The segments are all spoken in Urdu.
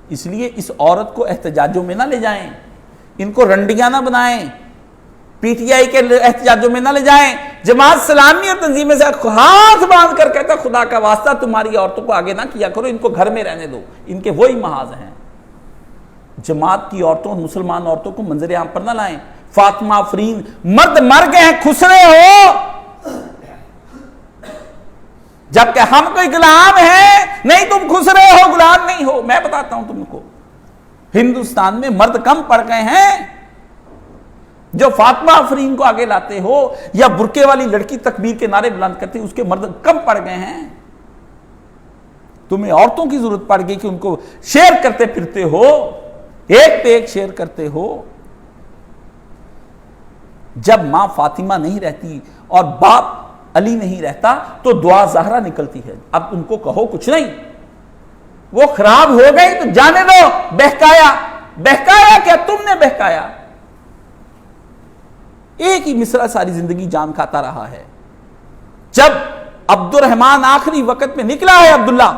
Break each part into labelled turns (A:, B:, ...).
A: اس لیے اس عورت کو احتجاجوں میں نہ لے جائیں، ان کو رنڈیاں نہ بنائیں، پی ٹی آئی کے احتجاجوں میں نہ لے جائیں۔ جماعت اسلامی اور تنظیمیں سے ہاتھ باندھ کر کہتا خدا کا واسطہ تمہاری عورتوں کو آگے نہ کیا کرو، ان کو گھر میں رہنے دو، ان کے وہی محاذ ہیں۔ جماعت کی عورتوں اور مسلمان عورتوں کو منظر عام پر نہ لائیں۔ فاطمہ آفرین مرد مر گئے ہیں، خسرے ہو، جبکہ ہم کوئی غلام ہیں نہیں، تم خسرے ہو، غلام نہیں ہو۔ میں بتاتا ہوں تم کو، ہندوستان میں مرد کم پڑ گئے ہیں، جو فاطمہ آفرین کو آگے لاتے ہو یا برقعے والی لڑکی تکبیر کے نعرے بلند کرتی، اس کے مرد کم پڑ گئے ہیں۔ تمہیں عورتوں کی ضرورت پڑ گئی کہ ان کو شیئر کرتے پھرتے ہو، ایک پہ ایک شیئر کرتے ہو۔ جب ماں فاطمہ نہیں رہتی اور باپ علی نہیں رہتا تو دعا زہرا نکلتی ہے۔ اب ان کو کہو کچھ نہیں، وہ خراب ہو گئی تو جانے دو۔ بہکایا، بہکایا کیا تم نے بہکایا؟ ایک ہی مصرع ساری زندگی جان کھاتا رہا ہے۔ جب عبد الرحمن آخری وقت میں نکلا ہے، عبداللہ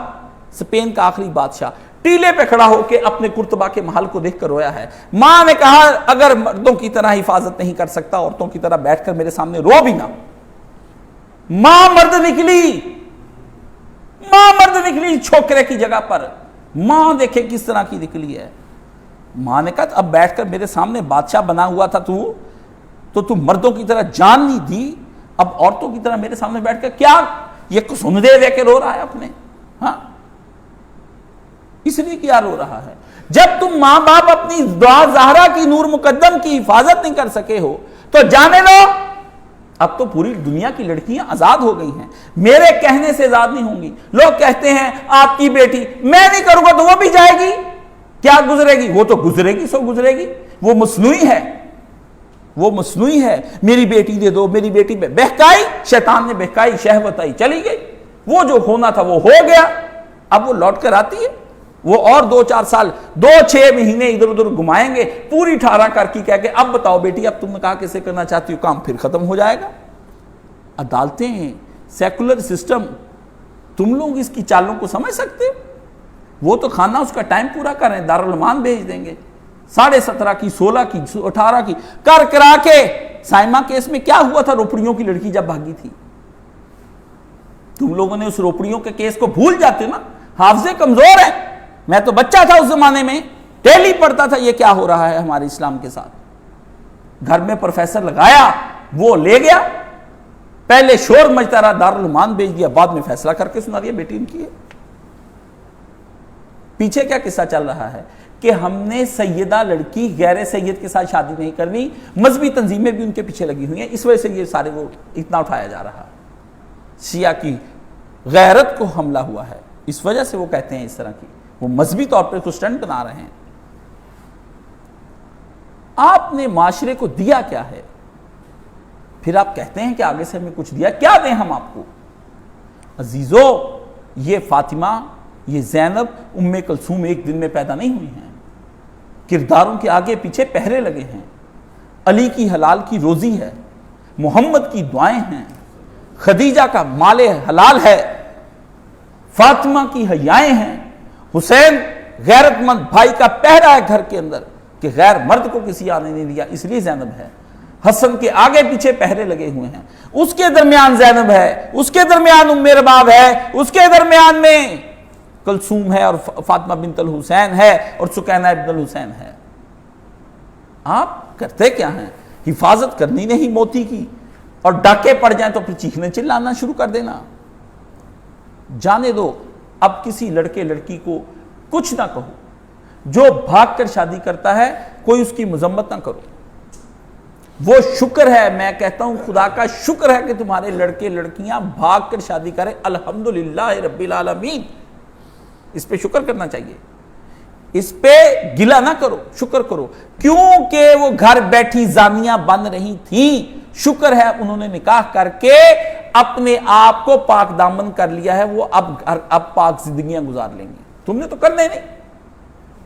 A: اسپین کا آخری بادشاہ ٹیلے پہ کھڑا ہو کے اپنے کرتبہ کے محل کو دیکھ کر رویا ہے۔ ماں نے کہا اگر مردوں کی طرح حفاظت نہیں کر سکتا، عورتوں کی طرح بیٹھ کر میرے سامنے رو بھی نہ۔ ماں مرد نکلی، ماں مرد نکلی چھوکرے کی جگہ پر۔ ماں دیکھے کس طرح کی نکلی ہے۔ ماں نے کہا اب بیٹھ کر میرے سامنے بادشاہ بنا ہوا تھا تو مردوں کی طرح جان نہیں دی، اب عورتوں کی طرح میرے سامنے بیٹھ کر کیا یہ سن دے کے رو رہا ہے اپنے؟ ہاں، اس لیے کیا رو رہا ہے؟ جب تم ماں باپ اپنی دعا زہرا کی نور مقدم کی حفاظت نہیں کر سکے ہو تو جانے لو۔ اب تو پوری دنیا کی لڑکیاں آزاد ہو گئی ہیں، میرے کہنے سے آزاد نہیں ہوں گی۔ لوگ کہتے ہیں آپ کی بیٹی، میں نہیں کروں گا تو وہ بھی جائے گی، کیا گزرے گی؟ وہ تو گزرے گی، سو گزرے گی، وہ مصنوعی ہے، وہ مصنوعی ہے۔ میری بیٹی دے دو، میری بیٹی بہکائی، شیطان نے بہکائی، شہوت آئی، چلی گئی۔ وہ جو ہونا تھا وہ ہو گیا، اب وہ لوٹ کر آتی ہے۔ وہ اور 2-4 سال 2-6 مہینے ادھر ادھر گھمائیں گے، پوری 18 کر کی کہہ کے اب بتاؤ بیٹی اب تم نے کہا کیسے کرنا چاہتی ہو، کام پھر ختم ہو جائے گا۔ عدالتیں، سیکولر سسٹم، تم لوگ اس کی چالوں کو سمجھ سکتے ہو؟ وہ تو خانہ اس کا ٹائم پورا کریں، دارالعمان بھیج دیں گے، 17.5 کی، 16 کی، 18 کی کر کرا کے۔ سائمہ کیس میں کیا ہوا تھا؟ روپڑیوں کی لڑکی جب بھاگی تھی، تم لوگوں نے اس روپڑیوں کے کیس کو بھول جاتے نا، حافظے کمزور ہیں۔ میں تو بچہ تھا اس زمانے میں، ڈیلی پڑھتا تھا یہ کیا ہو رہا ہے ہمارے اسلام کے ساتھ۔ گھر میں پروفیسر لگایا، وہ لے گیا، پہلے شور مچتا رہا، دارالعمان بھیج دیا، بعد میں فیصلہ کر کے سنا دیا بیٹی ان کی ہے۔ پیچھے کیا قصہ چل رہا ہے کہ ہم نے سیدہ لڑکی غیر سید کے ساتھ شادی نہیں کرنی، مذہبی تنظیمیں بھی ان کے پیچھے لگی ہوئی ہیں، اس وجہ سے یہ سارے وہ اتنا اٹھایا جا رہا ہے۔ شیعہ کی غیرت کو حملہ ہوا ہے، اس وجہ سے وہ کہتے ہیں اس طرح کی، وہ مذہبی طور پر کچھ سٹنٹ بنا رہے ہیں۔ آپ نے معاشرے کو دیا کیا ہے؟ پھر آپ کہتے ہیں کہ آگے سے ہمیں کچھ دیا، کیا دیں ہم آپ کو؟ عزیزو، یہ فاطمہ، یہ زینب، ام کلثوم ایک دن میں پیدا نہیں ہوئی ہیں، کرداروں کے آگے پیچھے پہرے لگے ہیں۔ علی کی حلال کی روزی ہے، محمد کی دعائیں ہیں، خدیجہ کا مال حلال ہے، فاطمہ کی حیائیں ہیں، حسین غیرت مند بھائی کا پہرا ہے گھر کے اندر کہ غیر مرد کو کسی آنے نہیں دیا، اس لیے زینب ہے۔ حسن کے آگے پیچھے پہرے لگے ہوئے ہیں، اس کے درمیان زینب ہے، اس کے درمیان ام رباب ہے، اس کے درمیان میں کلثوم ہے اور فاطمہ بنت الحسین ہے اور سکینہ ابن الحسین ہے۔ آپ کرتے کیا ہیں؟ حفاظت کرنی نہیں موتی کی، اور ڈاکے پڑ جائیں تو پھر چیخنے چلانا شروع کر دینا۔ جانے دو، اب کسی لڑکے لڑکی کو کچھ نہ کہو، جو بھاگ کر شادی کرتا ہے کوئی اس کی مذمت نہ کرو۔ وہ شکر ہے، میں کہتا ہوں خدا کا شکر ہے کہ تمہارے لڑکے لڑکیاں بھاگ کر شادی کریں، الحمدللہ رب العالمین، اس پہ شکر کرنا چاہیے، اس پہ گلہ نہ کرو، شکر کرو، کیونکہ وہ گھر بیٹھی زانیاں بن رہی تھیں۔ شکر ہے انہوں نے نکاح کر کے اپنے آپ کو پاک دامن کر لیا ہے، وہ اب پاک زندگیاں گزار لیں گے۔ تم نے تو کرنے نہیں،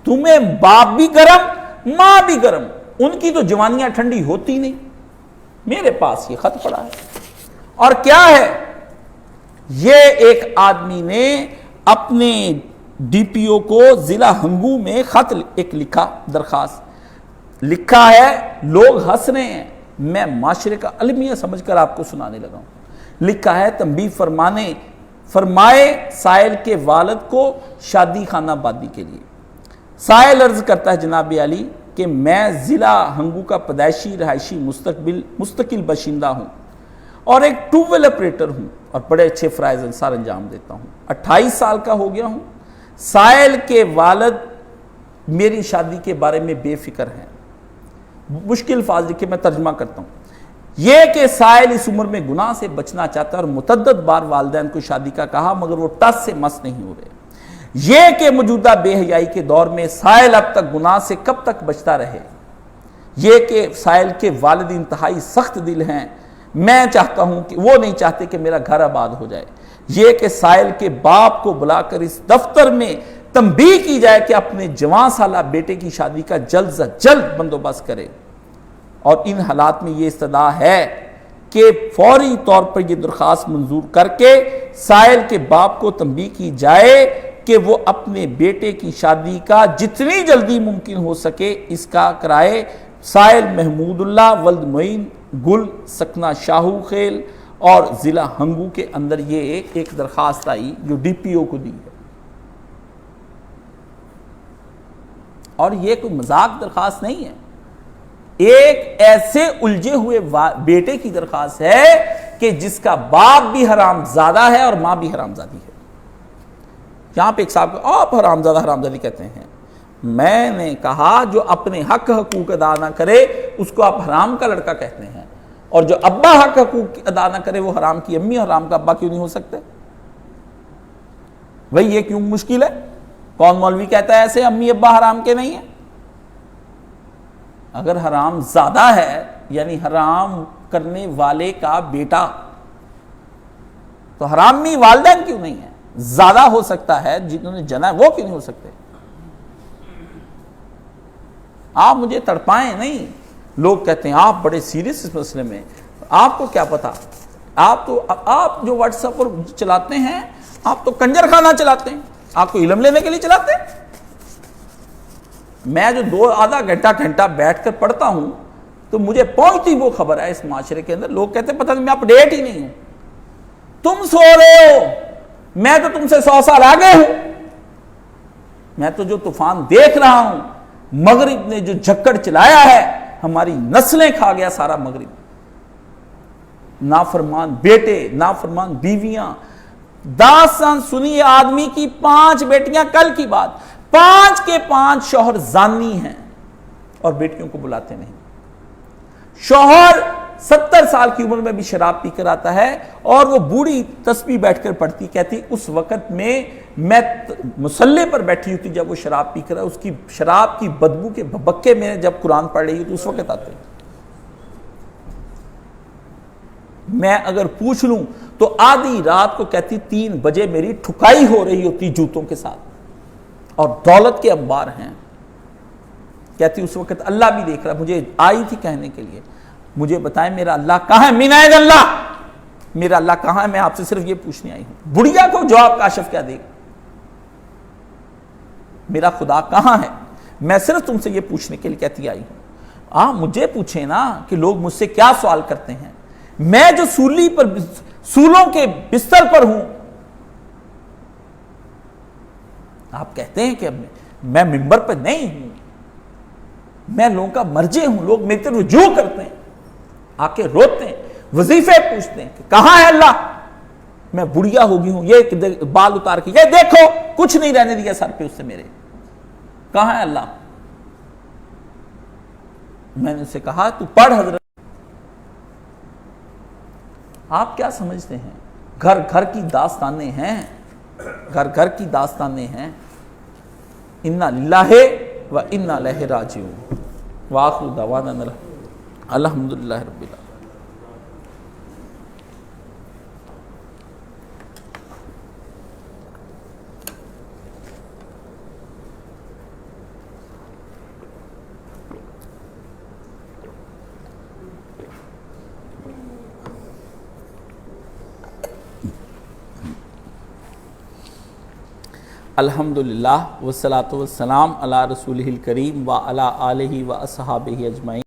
A: تمہیں باپ بھی گرم، ماں بھی گرم، ان کی تو جوانیاں ٹھنڈی ہوتی نہیں۔ میرے پاس یہ خط پڑا ہے، اور کیا ہے؟ یہ ایک آدمی نے اپنے ڈی پی او کو ضلع ہنگو میں خط ایک لکھا، درخواست لکھا ہے، لوگ ہنس رہے ہیں، میں معاشرے کا المیہ سمجھ کر آپ کو سنانے لگا ہوں۔ لکھا ہے تنبیہ فرمائے سائل کے والد کو شادی خانہ بادی کے لیے۔ سائل عرض کرتا ہے جناب علی کہ میں ضلع ہنگو کا پیدائشی رہائشی مستقل باشندہ ہوں اور ایک ٹیوب ویل آپریٹر ہوں اور بڑے اچھے فرائض انصار انجام دیتا ہوں، 28 سال کا ہو گیا ہوں۔ سائل کے والد میری شادی کے بارے میں بے فکر ہیں۔ مشکل الفاظ لکھے، میں ترجمہ کرتا ہوں۔ یہ کہ سائل اس عمر میں گناہ سے بچنا چاہتا ہے اور متعدد بار والدین کو شادی کا کہا مگر وہ ٹس سے مس نہیں ہو رہے۔ یہ کہ موجودہ بے حیائی کے دور میں سائل اب تک گناہ سے کب تک بچتا رہے۔ یہ کہ سائل کے والد انتہائی سخت دل ہیں، میں چاہتا ہوں کہ وہ نہیں چاہتے کہ میرا گھر آباد ہو جائے۔ یہ کہ سائل کے باپ کو بلا کر اس دفتر میں تنبیہ کی جائے کہ اپنے جوان سالہ بیٹے کی شادی کا جلد از جلد بندوبست کرے، اور ان حالات میں یہ استدعا ہے کہ فوری طور پر یہ درخواست منظور کر کے سائل کے باپ کو تنبیہ کی جائے کہ وہ اپنے بیٹے کی شادی کا جتنی جلدی ممکن ہو سکے اس کا کرائے۔ سائل محمود اللہ ولد معین گل سکنہ شاہو خیل اور ضلع ہنگو کے اندر یہ ایک درخواست آئی جو ڈی پی او کو دی ہے، اور یہ کوئی مذاق درخواست نہیں ہے، ایک ایسے الجھے ہوئے بیٹے کی درخواست ہے کہ جس کا باپ بھی حرام زادہ ہے اور ماں بھی حرام زادی ہے۔ یہاں پہ ایک صاحب کو آپ حرام زادہ حرام زادی کہتے ہیں، میں نے کہا جو اپنے حق حقوق ادا نہ کرے اس کو آپ حرام کا لڑکا کہتے ہیں، اور جو ابا حق حقوق ادا نہ کرے وہ حرام کی امی اور حرام کا ابا کیوں نہیں ہو سکتے؟ بھئی یہ کیوں مشکل ہے؟ کون مولوی کہتا ہے ایسے امی ابا حرام کے نہیں ہیں؟ اگر حرام زادہ ہے یعنی حرام کرنے والے کا بیٹا، تو حرامی والدین کیوں نہیں ہیں؟ زیادہ ہو سکتا ہے، جنہوں نے جنا ہے وہ کیوں نہیں ہو سکتے؟ آپ مجھے تڑپائیں نہیں۔ لوگ کہتے ہیں آپ بڑے سیریس اس مسئلے میں، آپ کو کیا پتا؟ آپ جو واٹس ایپ پر چلاتے ہیں آپ تو کنجر خانہ چلاتے ہیں، آپ کو علم لینے کے لیے چلاتے ہیں۔ میں جو آدھا گھنٹہ بیٹھ کر پڑھتا ہوں تو مجھے پہنچتی وہ خبر ہے اس معاشرے کے اندر، لوگ کہتے ہیں پتہ نہیں میں اپڈیٹ ہی نہیں ہوں، تم سو رہے ہو، میں تو تم سے 100 سال آگے ہوں۔ میں تو جو طوفان دیکھ رہا ہوں، مغرب نے جو جھکڑ چلایا ہے ہماری نسلیں کھا گیا سارا مغرب، نافرمان بیٹے، نافرمان بیویاں۔ داستان سنی آدمی کی 5 بیٹیاں، کل کی بات، 5 کے 5 شوہر زانی ہیں اور بیٹیوں کو بلاتے نہیں۔ شوہر 70 سال کی عمر میں بھی شراب پی کر آتا ہے اور وہ بوڑھی تسبیح بیٹھ کر پڑھتی، کہتی اس وقت میں مصلی پر بیٹھی ہوتی جب وہ شراب پی کر، اس کی شراب کی بدبو کے بھبکے میں جب قرآن پڑھ رہی ہوتی اس وقت آتے ہیں۔ میں اگر پوچھ لوں تو آدھی رات کو کہتی 3 بجے میری ٹھکائی ہو رہی ہوتی جوتوں کے ساتھ اور دولت کے انبار ہیں، کہتی اس وقت اللہ بھی دیکھ رہا۔ مجھے آئی تھی کہنے کے لیے مجھے بتائیں میرا اللہ کہاں ہے؟ مینائد اللہ، میرا اللہ کہاں ہے؟ میں آپ سے صرف یہ پوچھنے آئی ہوں۔ بڑھیا کو جواب کاشف کیا دے گا؟ میرا خدا کہاں ہے؟ میں صرف تم سے یہ پوچھنے کے لیے کہتی آئی ہوں۔ آپ مجھے پوچھیں نا کہ لوگ مجھ سے کیا سوال کرتے ہیں، میں جو سولوں کے بستر پر ہوں، آپ کہتے ہیں کہ میں منبر پر نہیں ہوں، میں لوگوں کا مرجع ہوں، لوگ میرے طرف رجوع کرتے ہیں، آ کے روتے ہیں، وظیفے پوچھتے ہیں کہ کہاں ہے اللہ؟ میں بڑھیا ہو گئی ہوں، یہ بال اتار کے یہ دیکھو کچھ نہیں رہنے دیا سر پہ اس سے میرے، کہاں ہے اللہ؟ میں نے اسے کہا تو پڑھ حضرت۔ آپ کیا سمجھتے ہیں؟ گھر گھر کی داستانیں ہیں، گھر گھر کی داستانیں ہیں۔ انا للہ و انا الیہ راجعون وآخر دعوانا الحمدللہ رب العالمین۔ الحمدللہ والصلاۃ والسلام علی رسولہ الکریم و علی آلہ و اصحابہ اجمعین.